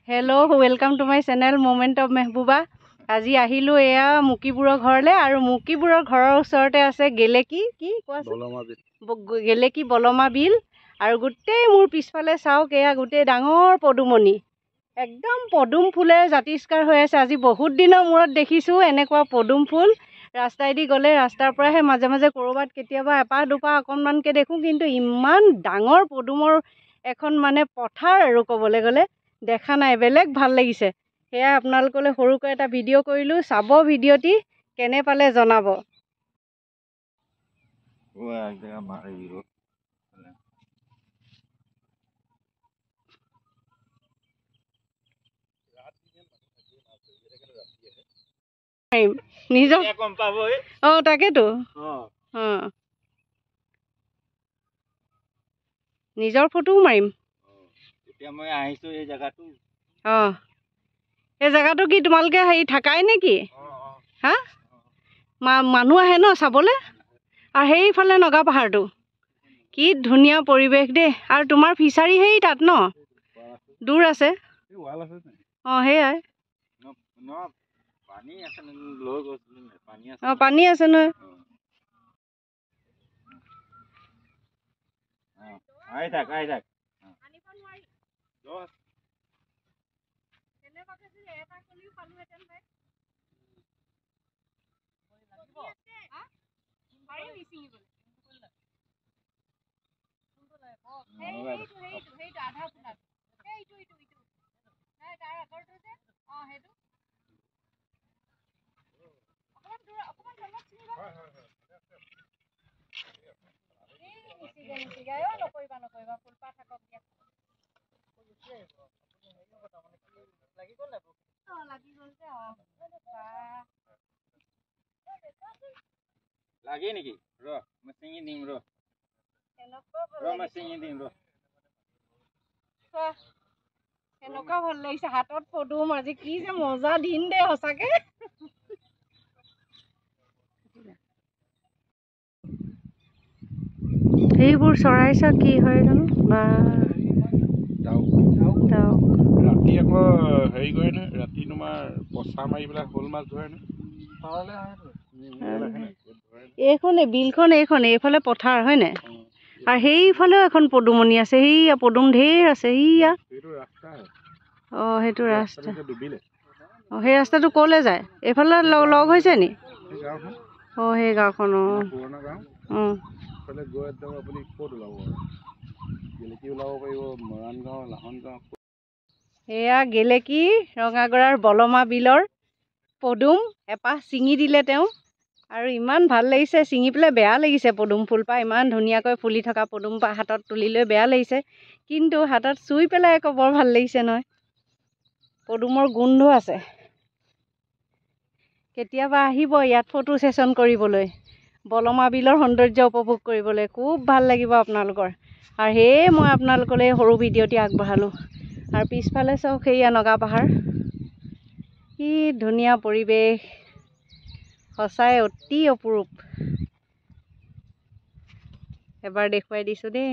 Hello' welcome to my channel moment of Mehbooba. আজি আহিলোঁ এয়া মুকিবোৰৰ ঘৰলৈ, আৰু মুকিবোৰৰ ঘৰৰ ওচৰতে আছে গেলেকী গেলেকী বলমা বিল। আৰু গোটেই মোৰ পিছফালে চাওক, এয়া গোটেই ডাঙৰ পদুমণি, একদম পদুম ফুলেৰে জাতিষ্কাৰ হৈ আছে। আজি বহুত দিনৰ মূৰত দেখিছোঁ এনেকুৱা পদুম ফুল। ৰাস্তাইদি গ'লে ৰাস্তাৰ পৰাহে মাজে মাজে ক'ৰবাত কেতিয়াবা এপাহ দুপাহ অকণমানকৈ দেখোঁ, কিন্তু ইমান ডাঙৰ পদুমৰ এখন মানে পথাৰ আৰু ক'বলৈ গ'লে দেখা নাই, বেলেগ ভাল লাগিছে। সেয়া আপোনালোকলৈ সৰুকৈ এটা ভিডিঅ' কৰিলোঁ, চাব ভিডিঅ'টি, কেনে পালে জনাব। নিজৰ তাকেতো নিজৰ ফটোও মাৰিম। এই জেগাটো কি তোমালোকে হেৰি থাকাই নেকি? হা, মানুহ আহে ন চাবলৈ? আৰু সেইফালে নগা পাহাৰটো কি ধুনীয়া পৰিৱেশ দেই। আৰু তোমাৰ ফিচাৰী সেই তাত ন দূৰ আছে? সেয়াই পানী আছে নহয়। লাগে নেকি? ৰ মই চিঙি দিম, এনেকুৱা ভাল লাগিছে, হাতত পদুম। আজি কি যে মজা দিন দে সঁচাকে। সেইবোৰ চৰাই চাওক কি হয় জানো, বা ৰাতি আকৌ হেৰি কৰে নহয়, ৰাতি তোমাৰ পচা মাৰি পেলাই শ'ল মাছ ধৰে নহয়। এইখন বিলখন, এইফালে পথাৰ হয় নাই? আৰু সেইফালেও এখন পদুমণি আছে, সেইয়া পদুম ঢেৰ আছে। সেইয়া সেইটো ৰাস্তা। সেই ৰাস্তাটো ক'লৈ যায়? এইফালে লগ হৈছে নি? সেই গাঁওখন। এয়া গেলেকী ৰঙাগড়াৰ বলমা বিলৰ পদুম এপাহ ছিঙি দিলে তেওঁ, আৰু ইমান ভাল লাগিছে ছিঙি পেলাই। বেয়া লাগিছে পদুম ফুলপাহ ইমান ধুনীয়াকৈ ফুলি থকা পদুম পাহ হাতত তুলি লৈ বেয়া লাগিছে, কিন্তু হাতত চুই পেলাই আকৌ বৰ ভাল লাগিছে নহয়। পদুমৰ গোন্ধ আছে। কেতিয়াবা আহিব ইয়াত ফটো ছেশ্যন কৰিবলৈ, বলমা বিলৰ সৌন্দৰ্য উপভোগ কৰিবলৈ, খুব ভাল লাগিব আপোনালোকৰ। আৰু সেয়ে মই আপোনালোকলৈ সৰু ভিডিঅ'টি আগবঢ়ালোঁ। আৰু পিছফালে চাওক, সেয়া নগা পাহাৰ, কি ধুনীয়া পৰিৱেশ, সঁচাই অতি অপৰূপ। এবাৰ দেখুৱাই দিছোঁ দেই।